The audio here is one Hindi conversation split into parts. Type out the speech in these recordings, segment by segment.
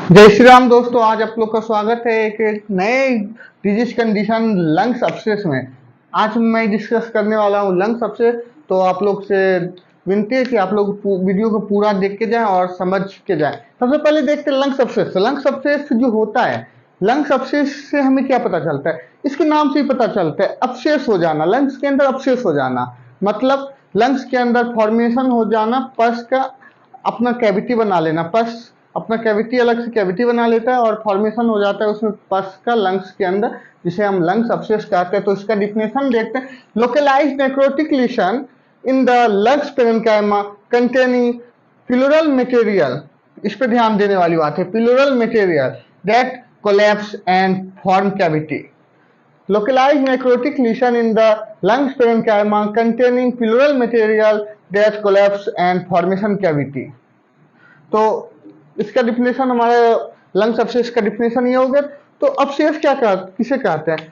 जय श्री राम दोस्तों, आज आप लोग का स्वागत है एक नए डिजीज कंडीशन लंग्स अब्सेस में। आज मैं डिस्कस करने वाला हूँ लंग्स अब्सेस। तो आप लोग से विनती है कि आप लोग वीडियो को पूरा देख के जाएं और समझ के जाएं। सबसे पहले देखते हैं लंग्स अब्सेस। लंग्स अब्सेस जो होता है, लंग्स अब्सेस से हमें क्या पता चलता है? इसके नाम से ही पता चलता है, अब्सेस हो जाना, लंग्स के अंदर अब्सेस हो जाना मतलब लंग्स के अंदर फॉर्मेशन हो जाना, पस का अपना कैविटी बना लेना। पस अपना कैविटी अलग से कैविटी बना लेता है और फॉर्मेशन हो जाता है उसमें पस का लंग्स के अंदर, जिसे हम लंग्स अब्सेस कहते हैं। तो इसका डिफिनेशन देखते हैं। Localized necrotic lesion in the lungs parenchyma containing pleural material. इस पे ध्यान देने वाली बात है, pleural material that collapse and form cavity. Localized necrotic lesion in the lungs parenchyma containing pleural material that collapse and formation cavity। तो इसका डिफिनेशन हमारे लंग्स अब्सेस का डिफिनेशन ये हो गया। तो अब्सेस किसे कहते हैं?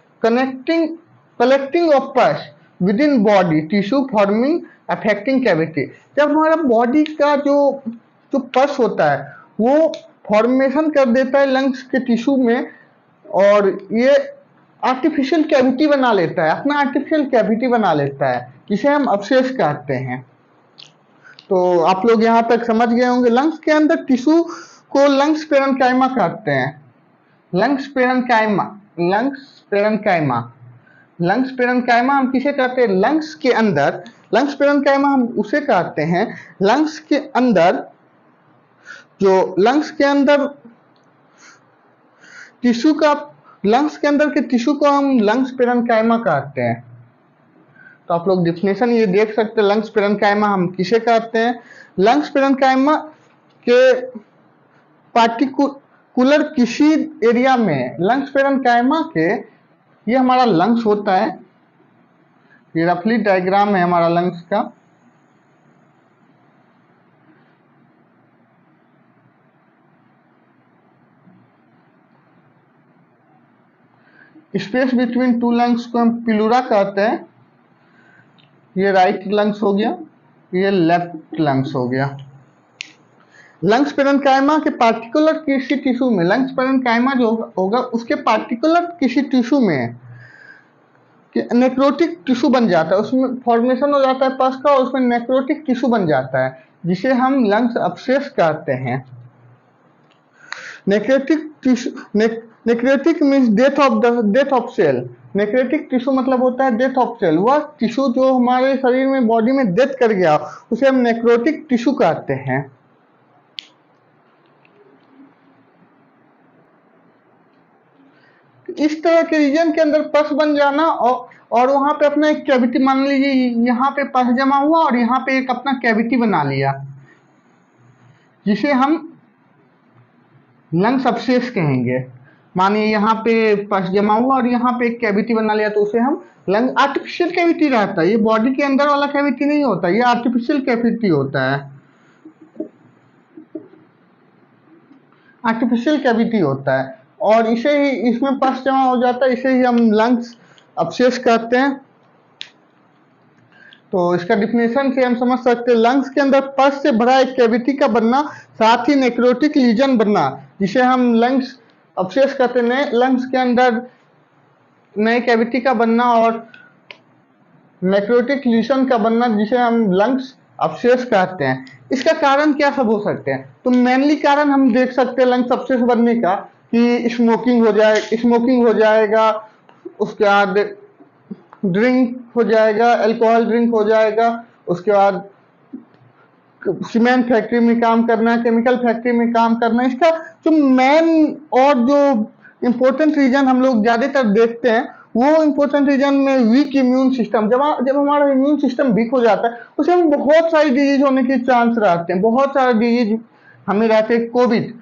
कलेक्टिंग ऑफ पस with in body tissue forming affecting cavity. जब हमारा बॉडी का जो जो पस होता है वो फॉर्मेशन कर देता है लंग्स के टिश्यू में, और ये आर्टिफिशियल कैविटी बना लेता है, अपना आर्टिफिशियल कैविटी बना लेता है, जिसे हम अब्सेस कहते हैं। तो आप लोग यहाँ तक समझ गए होंगे। लंग्स के अंदर टिश्यू को लंग्स पेरेन्काइमा कहते हैं। Lungs parenchyma, lungs parenchyma, lungs parenchyma हम किसे कहते हैं? लंग्स के अंदर, लंग्स पेरेन्काइमा हम उसे कहते हैं लंग्स के अंदर, जो लंग्स के अंदर टिश्यू का, लंग्स के अंदर के टिश्यू को हम लंग्स पेरेन्काइमा कहते हैं। तो आप लोग डिफिनेशन ये देख सकते हैं, लंग्स पेरेन्काइमा हम किसे कहते हैं? लंग्स पेरेन्काइमा के पार्टिकुलर किसी एरिया में, लंग्स पेरेन्काइमा के, ये हमारा लंग्स होता है, ये रफली डायग्राम है हमारा लंग्स का। स्पेस बिटवीन टू लंग्स को हम प्लूरा कहते हैं। ये राइट लंग्स हो गया, ये लेफ्ट लंग्स हो गया। लंग्स पेरेन्काइमा के पार्टिकुलर किसी टिश्यू में, लंग्स पेरेन्काइमा जो होगा उसके पार्टिकुलर किसी टिश्यू में नेक्रोटिक टिश्यू बन जाता है, उसमें फॉर्मेशन हो जाता है पस का और उसमें नेक्रोटिक टिश्यू बन जाता है, जिसे हम लंग्स अब्सेस कहते हैं। Necrotic tissue, necrotic means death of cell. Necrotic tissue मतलब होता है डेथ ऑफ सेल। वह टिश्यू जो हमारे शरीर में, बॉडी में डेथ कर गया, उसे हम नेक्रोटिक टिश्यू कहते हैं। इस तरह के रीजन के अंदर पस बन जाना और वहां पे अपना एक कैविटी, मान लीजिए यहाँ पे पस जमा हुआ और यहाँ पे एक अपना कैविटी बना लिया, जिसे हम लंग्स अब्सेस कहेंगे। मानिए यहाँ पे पस जमा हुआ और यहाँ पे एक कैविटी बना लिया, तो उसे हम लंग, आर्टिफिशियल कैविटी रहता है, ये बॉडी के अंदर वाला कैविटी नहीं होता, ये आर्टिफिशियल कैविटी होता है, आर्टिफिशियल कैविटी होता है, और इसे ही, इसमें पस जमा हो जाता है, इसे ही हम लंग्स अब्सेस कहते हैं। तो इसका डिफिनेशन से हम समझ सकते हैं, लंग्स के अंदर पस से भरा एक कैविटी का बनना, साथ ही नेक्रोटिक लीजन बनना, जिसे हम लंग्स अब्सेस कहते हैं। लंग्स के अंदर नए कैविटी का बनना और नेक्रोटिक लीजन का बनना, जिसे हम लंग्स अब्सेस कहते हैं। इसका कारण क्या सब हो सकते हैं? तो मेनली कारण हम देख सकते हैं लंग्स अब्सेस बनने का, कि स्मोकिंग हो जाएगा, उसके बाद ड्रिंक हो जाएगा, अल्कोहल ड्रिंक हो जाएगा, उसके बाद सीमेंट फैक्ट्री में काम करना, केमिकल फैक्ट्री में काम करना। इसका जो मेन और जो इम्पोर्टेंट रीजन हम लोग ज्यादातर देखते हैं, वो इम्पोर्टेंट रीजन में वीक इम्यून सिस्टम। जब हमारा इम्यून सिस्टम वीक हो जाता है, उसे हम बहुत सारी डिजीज होने के चांस रहते हैं, बहुत सारे डिजीज हमें रहते हैं। कोविड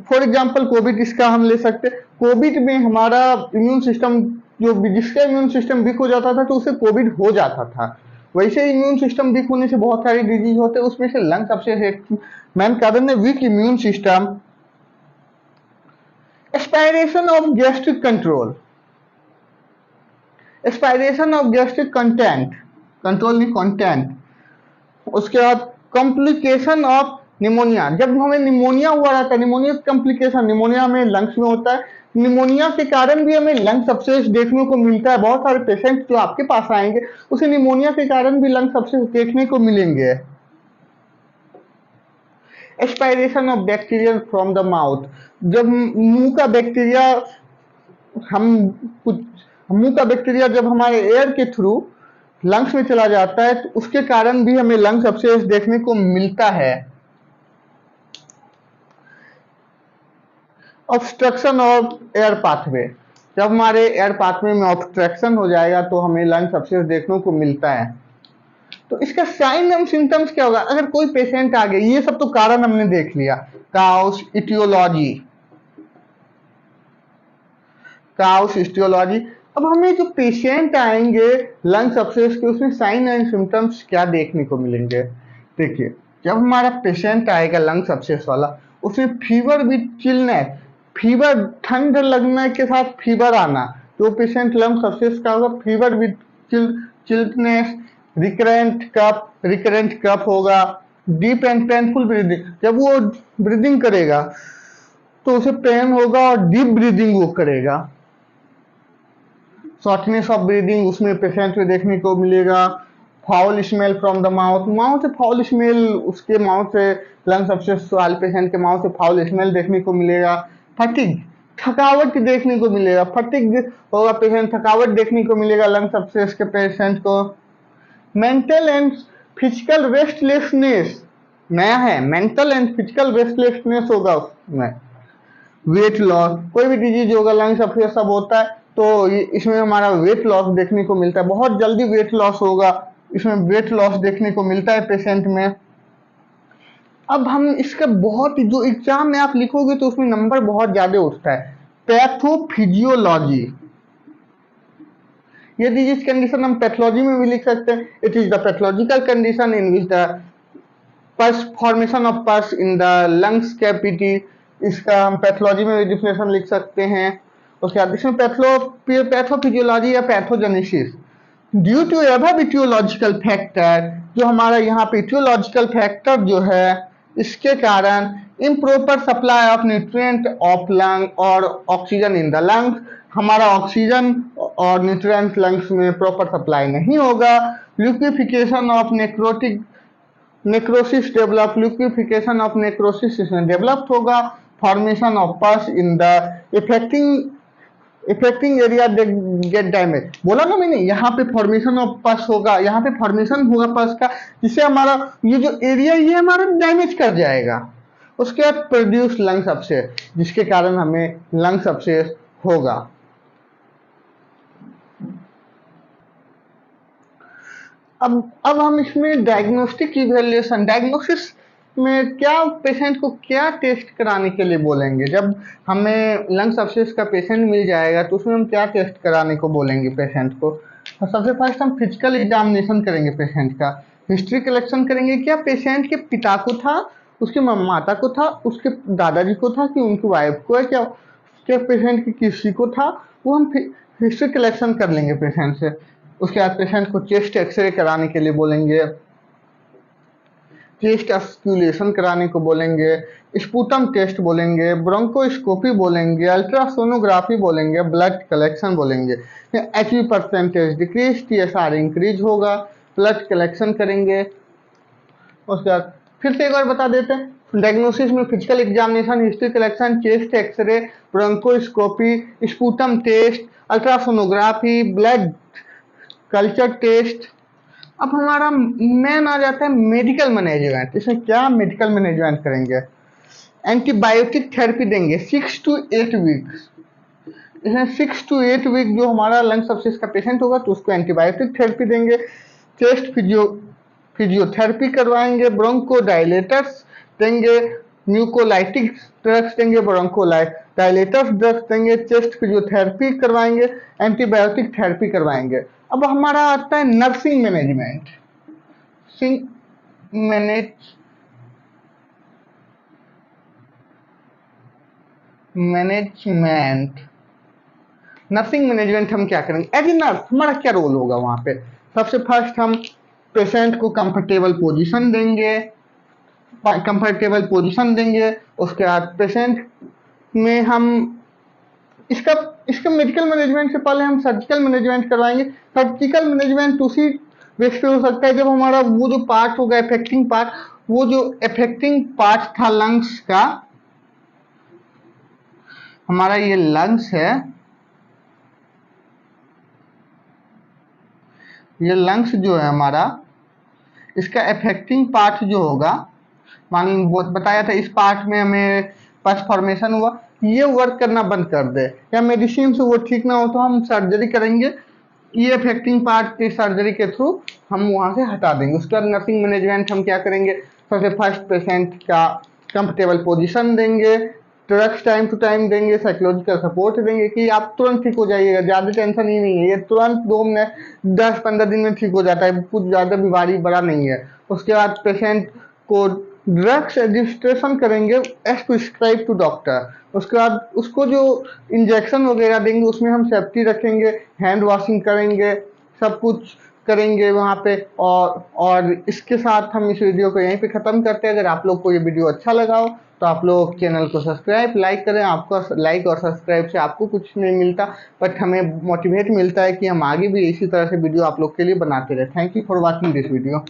फॉर एग्जाम्पल, कोविड इसका हम ले सकते हैं। कोविड में हमारा इम्यून सिस्टम, जो जिसका इम्यून सिस्टम वीक हो जाता था तो उसे कोविड हो जाता था। वैसे इम्यून सिस्टम वीक होने से बहुत सारी डिजीज होते हैं, उसमें से लंग्स अब्सेस एक मेन कारण है। Week immune system, aspiration of gastric control, aspiration of gastric content, control नहीं कंटेंट। उसके बाद कॉम्प्लिकेशन ऑफ निमोनिया, जब हमें निमोनिया हुआ रहता है, निमोनिया कॉम्प्लिकेशन, निमोनिया हमें लंग्स में होता है, निमोनिया के कारण भी हमें लंग्स अब्सेस देखने को मिलता है। बहुत सारे पेशेंट जो आपके पास आएंगे उसे निमोनिया के कारण भी लंग्स अब्सेस देखने को मिलेंगे। Expiration of bacteria from the mouth, जब मुंह का बैक्टीरिया हम कुछ मुंह का बैक्टीरिया जब हमारे एयर के थ्रू लंग्स में चला जाता है तो उसके कारण भी हमें लंग्स अब्सेस देखने को मिलता है। ऑब्स्ट्रक्शन ऑफ एयर पाथवे, जब हमारे एयर पाथवे में ऑब्स्ट्रक्शन हो जाएगा तो हमें लंग्स अब्सेस देखने को मिलता है। तो इसका साइन एंड सिम्टम्स क्या होगा? अगर कोई पेशेंट आ गए, ये सब तो कारण हमने देख लिया, काउस इटियोलॉजी, काउस इटियोलॉजी। अब हमें जो पेशेंट आएंगे लंग्स अब्सेस के, उसमें साइन एंड सिम्टम्स क्या देखने को मिलेंगे? देखिए, जब हमारा पेशेंट आएगा लंग्स अब्सेस वाला, उसमें फीवर विद चिलनेस, फीवर, ठंड लगने के साथ फीवर आना, तो पेशेंट लंग्स अब्सेस का होगा। फीवर विद चिल्डनेस, रिकरेंट कफ होगा। डीप एंड पेनफुल ब्रीदिंग, जब वो ब्रीदिंग करेगा तो उसे पेन होगा और डीप ब्रीदिंग वो करेगा। शॉर्टनेस ऑफ ब्रीदिंग उसमें पेशेंट में देखने को मिलेगा। Foul smell from the mouth, mouth से फाउल स्मेल, उसके माउथ से लंग्स अब्सेस वाले पेशेंट के माउथ से फाउल स्मेल देखने को मिलेगा। फटीग, थकावट देखने को मिलेगा, फटीग होगा पेशेंट, थकावट देखने को मिलेगा लंग्स अब्सेस के पेशेंट को। मेंटल एंड फिजिकल रेस्टलेसनेस, नया है, मेंटल एंड फिजिकल रेस्टलेसनेस होगा उसमें। वेट लॉस, कोई भी डिजीज होगा लंग्स अब्सेस सब होता है तो इसमें हमारा वेट लॉस देखने को मिलता है, बहुत जल्दी वेट लॉस होगा, इसमें वेट लॉस देखने को मिलता है पेशेंट में। अब हम इसका बहुत, जो एग्जाम में आप लिखोगे तो उसमें नंबर बहुत ज्यादा उठता है। पैथोफिजियोलॉजी, ये डिजीज कंडीशन हम पैथोलॉजी में भी लिख सकते हैं। It is the pathological condition in which the pus formation of pus in the lungs cavity, इसका हम पैथोलॉजी में भी डिफिनेशन लिख सकते हैं। उसके बाद इसमें पैथोफिजियोलॉजी या pathogenesis, due to above etiological factor, जो हमारा यहाँ पे इटियोलॉजिकल फैक्टर जो है इसके कारण improper supply of nutrient of lung और ऑक्सीजन इन द लंग्स, हमारा ऑक्सीजन और न्यूट्रिएंट लंग्स में प्रॉपर सप्लाई नहीं होगा। Liquefaction of necrosis develop, liquefaction of necrosis इसमें डेवलप्ड होगा। Formation of pus in the affecting area get damage, बोला ना मैंने, यहाँ पे फॉर्मेशन ऑफ पस होगा, यहाँ पे फॉर्मेशन होगा पस का, जिससे हमारा ये जो एरिया ये हमारा डैमेज कर जाएगा। उसके बाद प्रोड्यूस लंग्स अब्सेस, जिसके कारण हमें लंग्स अब्सेस होगा। अब हम इसमें डायग्नोस्टिक इवैल्यूएशन, डायग्नोसिस में क्या पेशेंट को क्या टेस्ट कराने के लिए बोलेंगे? जब हमें लंग्स अब्सेस का पेशेंट मिल जाएगा तो उसमें हम क्या टेस्ट कराने को बोलेंगे पेशेंट को? तो सबसे फर्स्ट हम फिजिकल एग्जामिनेशन करेंगे पेशेंट का, हिस्ट्री कलेक्शन करेंगे, क्या पेशेंट के पिता को था, उसके माता को था, उसके दादाजी को था, कि उनकी वाइफ को है, क्या पेशेंट की किसी को था, वो हम हिस्ट्री कलेक्शन कर लेंगे पेशेंट से। उसके बाद पेशेंट को चेस्ट एक्सरे कराने के लिए बोलेंगे, चेस्ट अस्क्यूलेशन कराने को बोलेंगे, स्पूटम टेस्ट बोलेंगे, ब्रोंकोस्कोपी बोलेंगे, अल्ट्रासोनोग्राफी बोलेंगे, ब्लड कलेक्शन बोलेंगे। HB percentage decrease, TSR increase होगा, ब्लड कलेक्शन करेंगे। उसके बाद फिर से एक बार बता देते हैं, डायग्नोसिस में physical examination, history collection, chest x-ray, bronchoscopy, sputum test, ultrasonography, blood culture test. अब हमारा मेन आ जाता है मेडिकल मैनेजमेंट। इसमें क्या मेडिकल मैनेजमेंट करेंगे? एंटीबायोटिक थेरेपी देंगे 6 to 8 वीक्स। इसमें 6 to 8 वीक जो हमारा लंग्स अब्सेस का पेशेंट होगा तो उसको एंटीबायोटिक थेरेपी देंगे, चेस्ट फिजियोथेरेपी करवाएंगे, ब्रोंकोडायलेटर्स देंगे, म्यूकोलाइटिक ड्रग्स देंगे, ब्रोंकोडायलेटर्स ड्रग्स देंगे, चेस्ट फिजियोथेरेपी करवाएंगे, एंटीबायोटिक थेरेपी करवाएंगे। अब हमारा आता है नर्सिंग मैनेजमेंट। नर्सिंग मैनेजमेंट हम क्या करेंगे? एज ए नर्स हमारा क्या रोल होगा वहां पे? सबसे फर्स्ट हम पेशेंट को कंफर्टेबल पोजीशन देंगे, कंफर्टेबल पोजीशन देंगे। उसके बाद पेशेंट में हम इसका इसका मेडिकल मैनेजमेंट से पहले हम सर्जिकल मैनेजमेंट करवाएंगे। सर्जिकल मैनेजमेंट उसी बेस पे हो सकता है जब हमारा वो जो पार्ट होगा अफेक्टिंग पार्ट, वो जो अफेक्टिंग पार्ट था लंग्स का, हमारा ये लंग्स है, ये लंग्स जो है हमारा, इसका अफेक्टिंग पार्ट जो होगा, मान बताया था इस पार्ट में हमें पस फॉर्मेशन हुआ, ये वर्क करना बंद कर दे या मेडिसिन से वो ठीक ना हो तो हम सर्जरी करेंगे। ये अफेक्टिंग पार्ट की सर्जरी के थ्रू हम वहाँ से हटा देंगे। उसके बाद नर्सिंग मैनेजमेंट हम क्या करेंगे, सबसे फर्स्ट पेशेंट का कंफर्टेबल पोजीशन देंगे, ड्रग्स टाइम टू टाइम देंगे, साइकोलॉजिकल सपोर्ट देंगे कि आप तुरंत ठीक हो जाइएगा, ज़्यादा टेंशन ही नहीं है, ये तुरंत 2 मिनट 10-15 दिन में ठीक हो जाता है, कुछ ज़्यादा बीमारी बड़ा नहीं है। उसके बाद पेशेंट को ड्रग्स रजिस्ट्रेशन करेंगे एज प्रिस्क्राइब टू डॉक्टर। उसके बाद उसको जो इंजेक्शन वगैरह देंगे उसमें हम सेफ्टी रखेंगे, हैंड वॉशिंग करेंगे, सब कुछ करेंगे वहाँ पे। और इसके साथ हम इस वीडियो को यहीं पे ख़त्म करते हैं। अगर आप लोग को ये वीडियो अच्छा लगा हो तो आप लोग चैनल को सब्सक्राइब लाइक करें। आपको लाइक और सब्सक्राइब से आपको कुछ नहीं मिलता, बट हमें मोटिवेट मिलता है कि हम आगे भी इसी तरह से वीडियो आप लोग के लिए बनाते रहे। Thank you for watching this video.